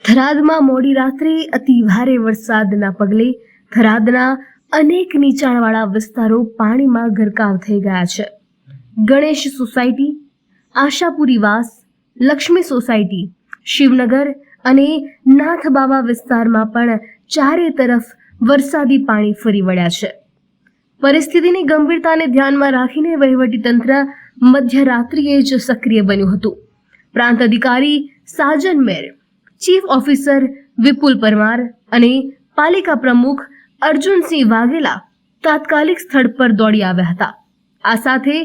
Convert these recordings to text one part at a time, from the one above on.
થરાદમાં મોડી રાત્રે અતિ ભારે વરસાદના પગલે થરાદના અનેક નીચાણવાળા વિસ્તારો પાણીમાં ગરકાવ થઈ ગયા છે. ગણેશ સોસાયટી, આશાપુરી વાસ, લક્ષ્મી સોસાયટી, શિવનગર અને નાથબાવા વિસ્તારમાં પણ ચારે તરફ વરસાદી પાણી ફરી વળ્યા છે. પરિસ્થિતિની ગંભીરતાને ધ્યાનમાં રાખીને વહીવટીતંત્ર મધ્યરાત્રિએ જ સક્રિય બન્યું હતું. પ્રાંત અધિકારી સાજન મેર, ચીફ ઓફિસર વિપુલ પરમાર અને પાલિકા પ્રમુખ અર્જુનસિંહ વાઘેલા તાત્કાલિક સ્થળ પર દોડી આવ્યા હતા. આ સાથે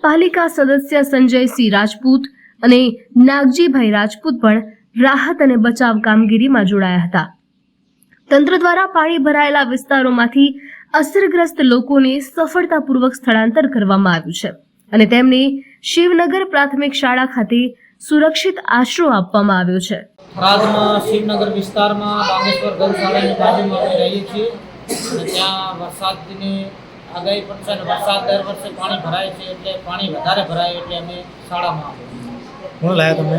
પાલિકા સદસ્ય સંજયસિંહ રાજપૂત અને નાગજીભાઈ રાજપૂત પણ રાહત અને બચાવ કામગીરીમાં જોડાયા હતા. તંત્ર દ્વારા પાણી ભરાયેલા વિસ્તારોમાંથી અસરગ્રસ્ત લોકોને સફળતાપૂર્વક સ્થળાંતર કરવામાં આવ્યું છે અને તેમને શિવનગર પ્રાથમિક શાળા ખાતે સુરક્ષિત આશરો આપવામાં આવ્યો છે. થરાદમાં શિવનગર વિસ્તારમાં ડાંગેશ્વર ગૌશાળાની બાજુમાં અમે રહીએ છીએ અને ત્યાં વરસાદની આગાહી પણ છે અને વરસાદ દર વર્ષે પાણી ભરાય છે, એટલે પાણી વધારે ભરાય એટલે અમે શાળામાં આવીએ. કોણ લાયા તમને?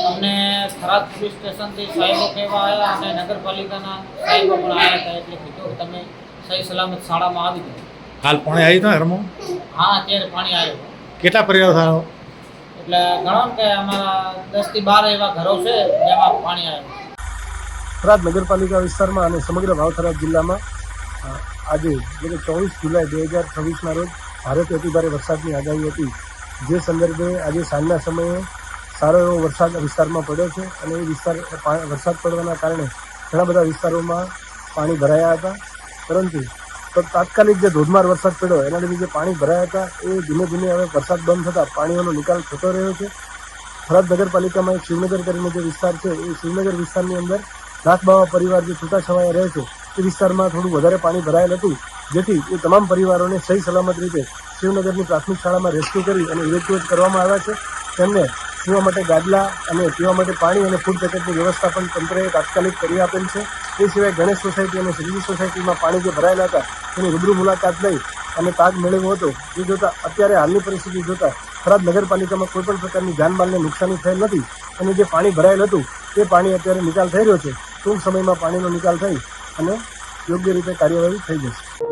અમને થરાદ પોલીસ સ્ટેશનથી સાહેબો કહેવા આવ્યા અને નગરપાલિકાના સાહેબો પણ આવ્યા હતા, એટલે કીધું કે તમે સહી સલામત શાળામાં આવી ગયા. હાલ પાણી આવી હતા ઘરમાં? હા, અત્યારે પાણી આવ્યું. કેટલા પરિવાર થયો? એટલે ગણો કે અમારા 10 થી 12 એવા ઘરો છે જેમાં પાણી આવ્યું. થરાદ નગરપાલિકા વિસ્તારમાં અને સમગ્ર વાવ-થરાદ જિલ્લામાં આજે એટલે 24 જુલાઈ 2026ના રોજ ભારેથી અતિભારે વરસાદની આગાહી હતી, જે સંદર્ભે આજે સાંજના સમયે સારો એવો વરસાદ વિસ્તારમાં પડ્યો છે અને એ વરસાદ પડવાના કારણે ઘણા બધા વિસ્તારોમાં પાણી ભરાયા હતા. પરંતુ તાત્કાલિક જે ધોધમાર વરસાદ પડ્યો એના લીધે જે પાણી ભરાયા હતા એ ધીમે ધીમે હવે વરસાદ બંધ થતાં પાણીનો નિકાલ થતો રહ્યો છે. થરાદ નગરપાલિકામાં એક શિવનગર કરીને જે વિસ્તાર છે એ શિવનગર વિસ્તારની અંદર નાથબાવા પરિવાર જે છૂટાછવાયા રહે છે એ વિસ્તારમાં થોડું વધારે પાણી ભરાયેલ હતું, જેથી એ તમામ પરિવારોને સહી સલામત રીતે શિવનગરની પ્રાથમિક શાળામાં રેસ્ક્યુ કરી અને ઇવેક્યુએટ કરવામાં આવ્યા છે. તેમને પીવા માટે ગાદલા અને પીવા માટે પાણી અને ફૂડ પેકેટની વ્યવસ્થા પણ તંત્રએ તાત્કાલિક કરી આપેલ છે. એ સિવાય ગણેશ સોસાયટી અને શ્રીજી સોસાયટીમાં પાણી જે ભરાયેલા હતા તેની રૂબરૂ મુલાકાત લઈ અને તાગ મેળવ્યો હતો. એ જોતાં અત્યારે હાલની પરિસ્થિતિ જોતાં થરાદ નગરપાલિકામાં કોઈપણ પ્રકારની જાનમાલને નુકસાની થયેલ નથી અને જે પાણી ભરાયેલ હતું તે પાણી અત્યારે નિકાલ થઈ રહ્યો છે. ટૂંક સમયમાં પાણીનો નિકાલ થઈ અને યોગ્ય રીતે કાર્યવાહી થઈ જશે.